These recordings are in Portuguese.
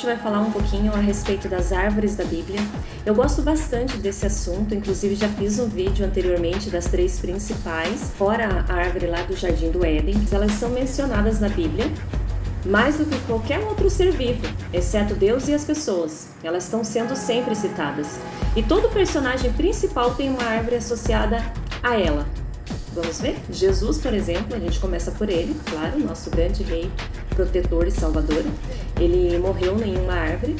vai falar um pouquinho a respeito das árvores da Bíblia. Eu gosto bastante desse assunto, inclusive já fiz um vídeo anteriormente das 3 principais, fora a árvore lá do Jardim do Éden. Elas são mencionadas na Bíblia mais do que qualquer outro ser vivo, exceto Deus e as pessoas. Elas estão sendo sempre citadas. E todo personagem principal tem uma árvore associada a ela. Vamos ver? Jesus, por exemplo, a gente começa por ele, claro, nosso grande rei, protetor e salvador. Ele morreu em uma árvore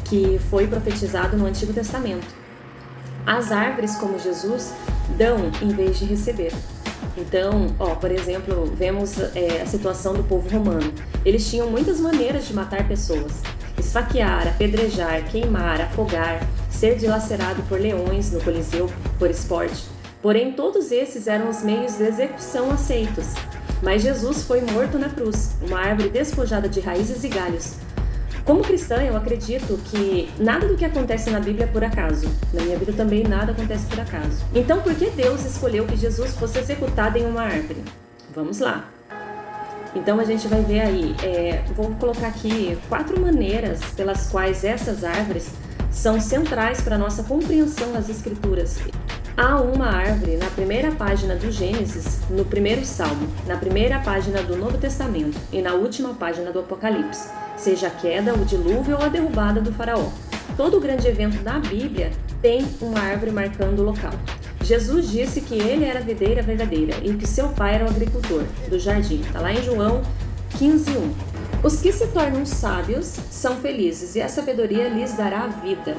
que foi profetizado no Antigo Testamento. As árvores, como Jesus, dão em vez de receber. Então, por exemplo, vemos a situação do povo romano. Eles tinham muitas maneiras de matar pessoas. Esfaquear, apedrejar, queimar, afogar, ser dilacerado por leões no Coliseu por esporte. Porém, todos esses eram os meios de execução aceitos. Mas Jesus foi morto na cruz, uma árvore despojada de raízes e galhos. Como cristã, eu acredito que nada do que acontece na Bíblia é por acaso. Na minha vida também nada acontece por acaso. Então, por que Deus escolheu que Jesus fosse executado em uma árvore? Vamos lá. Então, a gente vai ver aí, vou colocar aqui 4 maneiras pelas quais essas árvores são centrais para a nossa compreensão das Escrituras. Há uma árvore na primeira página do Gênesis, no primeiro Salmo, na primeira página do Novo Testamento e na última página do Apocalipse, seja a queda, o dilúvio ou a derrubada do faraó. Todo grande evento da Bíblia tem uma árvore marcando o local. Jesus disse que ele era a videira verdadeira e que seu pai era o agricultor do jardim. Está lá em João 15:1. Os que se tornam sábios são felizes e a sabedoria lhes dará a vida.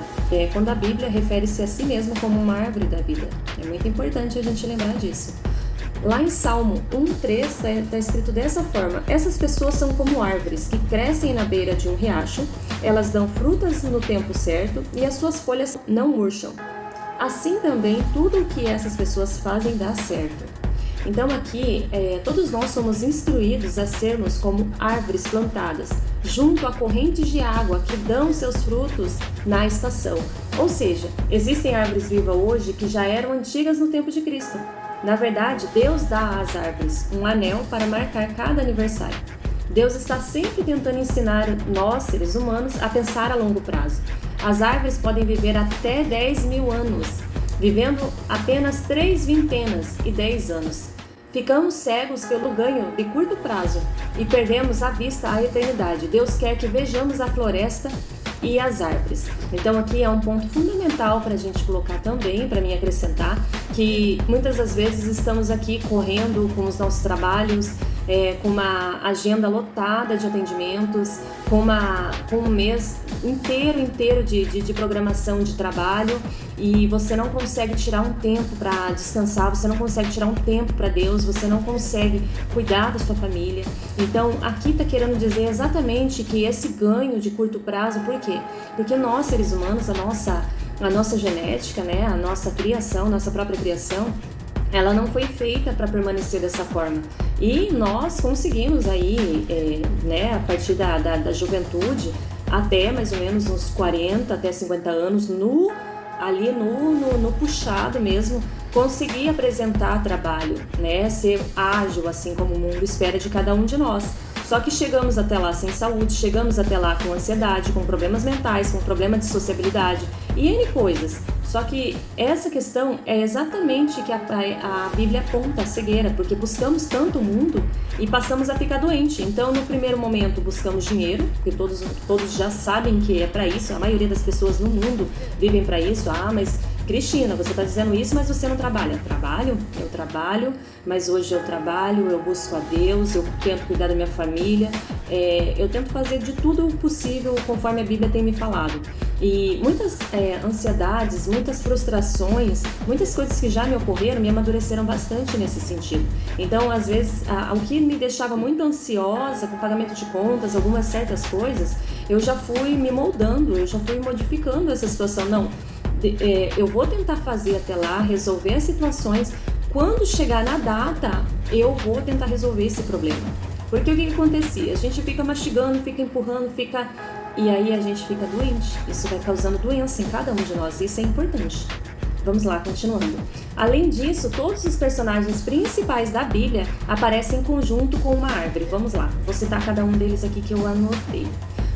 Quando a Bíblia refere-se a si mesmo como uma árvore da vida. É muito importante a gente lembrar disso. Lá em Salmo 1:3 está escrito dessa forma: essas pessoas são como árvores que crescem na beira de um riacho, elas dão frutas no tempo certo e as suas folhas não murcham. Assim também tudo o que essas pessoas fazem dá certo. Então aqui, todos nós somos instruídos a sermos como árvores plantadas junto a correntes de água que dão seus frutos na estação. Ou seja, existem árvores vivas hoje que já eram antigas no tempo de Cristo. Na verdade, Deus dá às árvores um anel para marcar cada aniversário. Deus está sempre tentando ensinar nós, seres humanos, a pensar a longo prazo. As árvores podem viver até 10.000 anos, vivendo apenas 3 vintenas e 10 anos. Ficamos cegos pelo ganho de curto prazo e perdemos a vista à eternidade. Deus quer que vejamos a floresta e as árvores. Então aqui é um ponto fundamental para a gente colocar também, para mim acrescentar, que muitas das vezes estamos aqui correndo com os nossos trabalhos, com uma agenda lotada de atendimentos, com um mês inteiro de programação de trabalho, e você não consegue tirar um tempo para descansar, você não consegue tirar um tempo para Deus, você não consegue cuidar da sua família. Então aqui está querendo dizer exatamente que esse ganho de curto prazo, por quê? Porque nós, seres humanos, a nossa genética, né, a nossa criação, nossa própria criação, ela não foi feita para permanecer dessa forma. E nós conseguimos aí, a partir da juventude, até mais ou menos uns 40 até 50 anos, no puxado mesmo, conseguir apresentar trabalho, né? Ser ágil, assim como o mundo espera de cada um de nós. Só que chegamos até lá sem saúde, chegamos até lá com ansiedade, com problemas mentais, com problema de sociabilidade e N coisas. Só que essa questão é exatamente que a Bíblia aponta a cegueira, porque buscamos tanto o mundo e passamos a ficar doente. Então, no primeiro momento, buscamos dinheiro, porque todos já sabem que é para isso, a maioria das pessoas no mundo vivem para isso. Mas Cristina, você está dizendo isso, mas você não trabalha. Eu trabalho, mas hoje eu trabalho, eu busco a Deus, eu tento cuidar da minha família, eu tento fazer de tudo o possível conforme a Bíblia tem me falado. E muitas ansiedades, muitas frustrações, muitas coisas que já me ocorreram me amadureceram bastante nesse sentido. Então, às vezes, o que me deixava muito ansiosa com pagamento de contas, algumas certas coisas, eu já fui me moldando, eu já fui modificando essa situação. Não, eu vou tentar fazer até lá, resolver as situações. Quando chegar na data, eu vou tentar resolver esse problema. Porque o que acontecia? A gente fica mastigando, fica empurrando, e aí a gente fica doente. Isso vai causando doença em cada um de nós, isso é importante. Vamos lá, continuando. Além disso, todos os personagens principais da Bíblia aparecem em conjunto com uma árvore. Vamos lá, vou citar cada um deles aqui que eu anotei.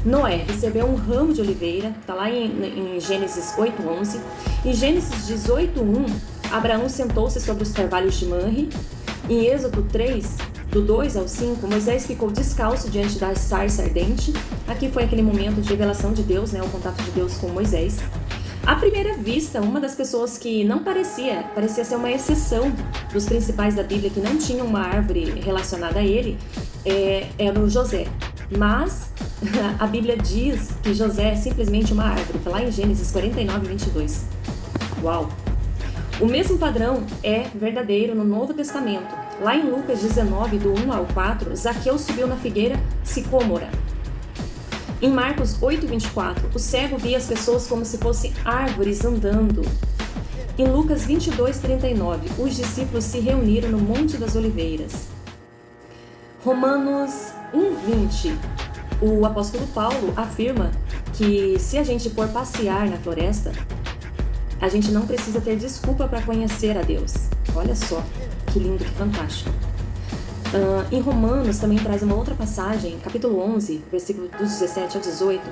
Noé recebeu um ramo de oliveira, está lá em Gênesis 8:11. Em Gênesis 18:1, Abraão sentou-se sobre os carvalhos de Manre. Em Êxodo 3, do 2 ao 5, Moisés ficou descalço diante da sarça ardente. Aqui foi aquele momento de revelação de Deus, né, o contato de Deus com Moisés. À primeira vista, uma das pessoas que não parecia ser uma exceção dos principais da Bíblia, que não tinha uma árvore relacionada a ele, era o José. Mas a Bíblia diz que José é simplesmente uma árvore, está lá em Gênesis 49:22. Uau! O mesmo padrão é verdadeiro no Novo Testamento. Lá em Lucas 19, do 1 ao 4, Zaqueu subiu na figueira sicômora. Em Marcos 8:24, o cego via as pessoas como se fossem árvores andando. Em Lucas 22:39, os discípulos se reuniram no Monte das Oliveiras. Romanos 1:20, o apóstolo Paulo afirma que se a gente for passear na floresta, a gente não precisa ter desculpa para conhecer a Deus. Olha só, que lindo, que fantástico. Em Romanos também traz uma outra passagem, capítulo 11, versículo dos 17 a 18,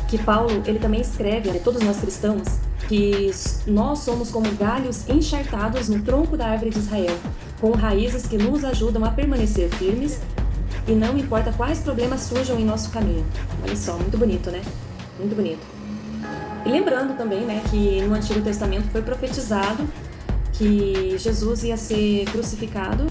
que Paulo ele também escreve a todos nós cristãos que nós somos como galhos enchartados no tronco da árvore de Israel, com raízes que nos ajudam a permanecer firmes e não importa quais problemas surjam em nosso caminho. Olha só, muito bonito, né? Muito bonito. E lembrando também, né, que no Antigo Testamento foi profetizado que Jesus ia ser crucificado.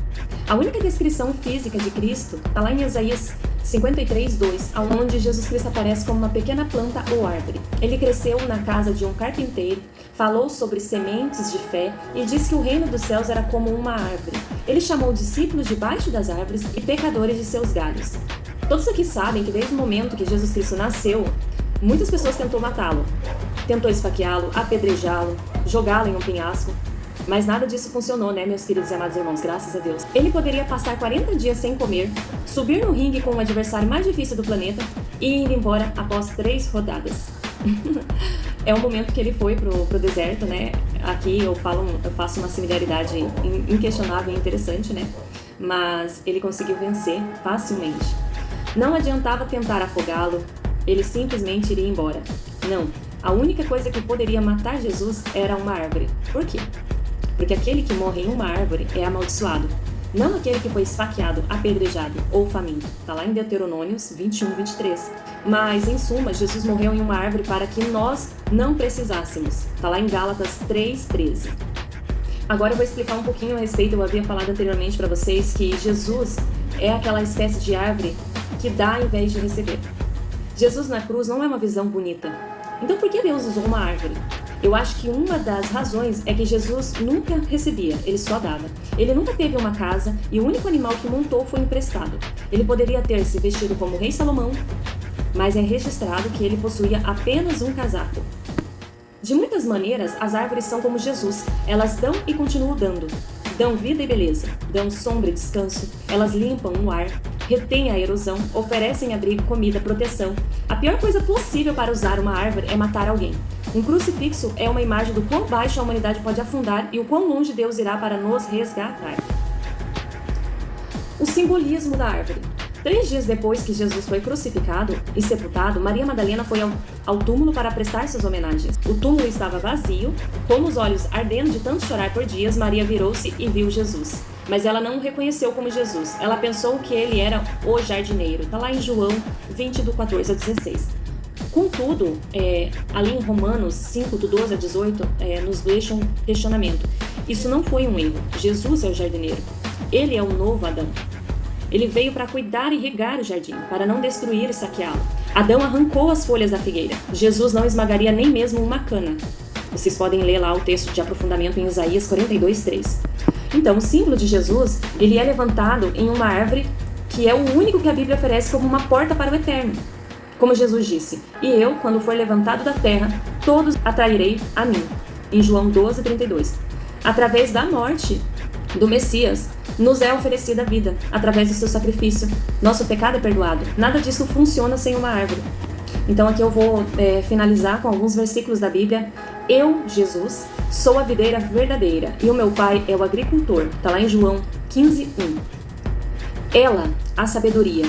A única descrição física de Cristo está lá em Isaías 53:2, onde Jesus Cristo aparece como uma pequena planta ou árvore. Ele cresceu na casa de um carpinteiro, falou sobre sementes de fé e disse que o reino dos céus era como uma árvore. Ele chamou discípulos debaixo das árvores e pecadores de seus galhos. Todos aqui sabem que desde o momento que Jesus Cristo nasceu, muitas pessoas tentou matá-lo. Tentou esfaqueá-lo, apedrejá-lo, jogá-lo em um penhasco. Mas nada disso funcionou, né, meus queridos e amados irmãos? Graças a Deus. Ele poderia passar 40 dias sem comer, subir no ringue com o adversário mais difícil do planeta e ir embora após 3 rodadas. É o momento que ele foi pro deserto, né? Aqui eu faço uma similaridade inquestionável e interessante, né? Mas ele conseguiu vencer facilmente. Não adiantava tentar afogá-lo, ele simplesmente iria embora. Não, a única coisa que poderia matar Jesus era uma árvore. Por quê? Porque aquele que morre em uma árvore é amaldiçoado, não aquele que foi esfaqueado, apedrejado ou faminto. Está lá em Deuteronômios 21:23. Mas, em suma, Jesus morreu em uma árvore para que nós não precisássemos. Está lá em Gálatas 3:13. Agora eu vou explicar um pouquinho a respeito. Eu havia falado anteriormente para vocês que Jesus é aquela espécie de árvore que dá ao invés de receber. Jesus na cruz não é uma visão bonita. Então por que Deus usou uma árvore? Eu acho que uma das razões é que Jesus nunca recebia, ele só dava. Ele nunca teve uma casa e o único animal que montou foi emprestado. Ele poderia ter se vestido como o rei Salomão, mas é registrado que ele possuía apenas um casaco. De muitas maneiras, as árvores são como Jesus. Elas dão e continuam dando. Dão vida e beleza, dão sombra e descanso, elas limpam o ar, retêm a erosão, oferecem abrigo, comida, proteção. A pior coisa possível para usar uma árvore é matar alguém. Um crucifixo é uma imagem do quão baixo a humanidade pode afundar e o quão longe Deus irá para nos resgatar. O simbolismo da árvore. 3 dias depois que Jesus foi crucificado e sepultado, Maria Madalena foi ao túmulo para prestar suas homenagens. O túmulo estava vazio, com os olhos ardendo de tanto chorar por dias, Maria virou-se e viu Jesus. Mas ela não o reconheceu como Jesus. Ela pensou que ele era o jardineiro. Está lá em João 20, do 14 ao 16. Contudo, ali em Romanos 5, do 12 a 18, nos deixa um questionamento. Isso não foi um erro. Jesus é o jardineiro. Ele é o novo Adão. Ele veio para cuidar e regar o jardim, para não destruir e saqueá-lo. Adão arrancou as folhas da figueira. Jesus não esmagaria nem mesmo uma cana. Vocês podem ler lá o texto de aprofundamento em Isaías 42:3. Então, o símbolo de Jesus, ele é levantado em uma árvore que é o único que a Bíblia oferece como uma porta para o eterno. Como Jesus disse, e eu, quando for levantado da terra, todos atrairei a mim. Em João 12:32. Através da morte do Messias, nos é oferecida a vida, através do seu sacrifício. Nosso pecado é perdoado. Nada disso funciona sem uma árvore. Então aqui eu vou finalizar com alguns versículos da Bíblia. Eu, Jesus, sou a videira verdadeira e o meu pai é o agricultor. Está lá em João 15:1. Ela, a sabedoria.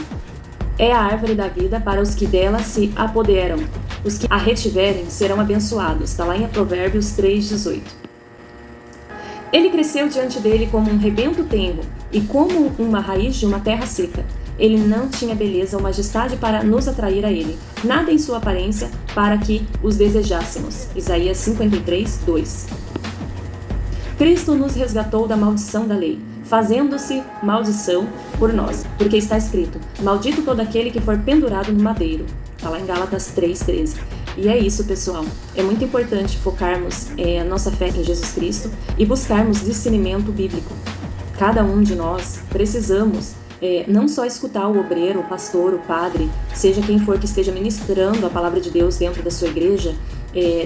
é a árvore da vida para os que dela se apoderam. Os que a retiverem serão abençoados. Está lá em Provérbios 3,18. Ele cresceu diante dele como um rebento tenro e como uma raiz de uma terra seca. Ele não tinha beleza ou majestade para nos atrair a ele, nada em sua aparência para que os desejássemos. Isaías 53:2. Cristo nos resgatou da maldição da lei, fazendo-se maldição por nós, porque está escrito: maldito todo aquele que for pendurado no madeiro. Está lá em Gálatas 3:13. E é isso, pessoal. É muito importante focarmos a nossa fé em Jesus Cristo e buscarmos discernimento bíblico. Cada um de nós precisamos não só escutar o obreiro, o pastor, o padre, seja quem for que esteja ministrando a palavra de Deus dentro da sua igreja,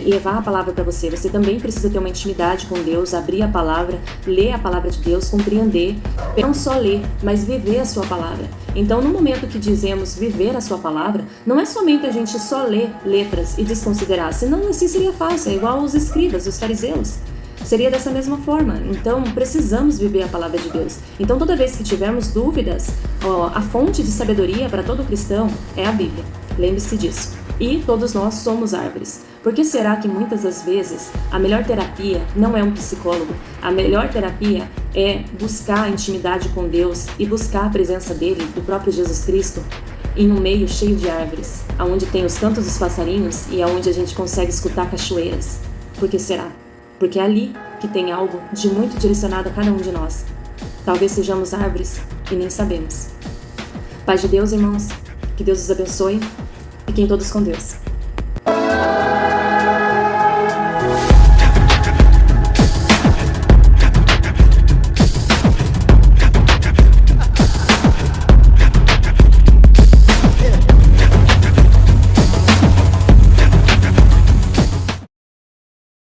levar a palavra para você. Você também precisa ter uma intimidade com Deus, abrir a palavra, ler a palavra de Deus, compreender, não só ler, mas viver a sua palavra. Então, no momento que dizemos viver a sua palavra, não é somente a gente só ler letras e desconsiderar, senão assim seria fácil, é igual os escribas, os fariseus. Seria dessa mesma forma. Então, precisamos viver a palavra de Deus. Então, toda vez que tivermos dúvidas, a fonte de sabedoria para todo cristão é a Bíblia. Lembre-se disso. E todos nós somos árvores. Por que será que muitas das vezes a melhor terapia não é um psicólogo? A melhor terapia é buscar a intimidade com Deus e buscar a presença dele, do próprio Jesus Cristo, em um meio cheio de árvores, onde tem os cantos dos passarinhos e onde a gente consegue escutar cachoeiras. Por que será? Porque é ali que tem algo de muito direcionado a cada um de nós. Talvez sejamos árvores e nem sabemos. Paz de Deus, irmãos. Que Deus os abençoe. Fiquem todos com Deus.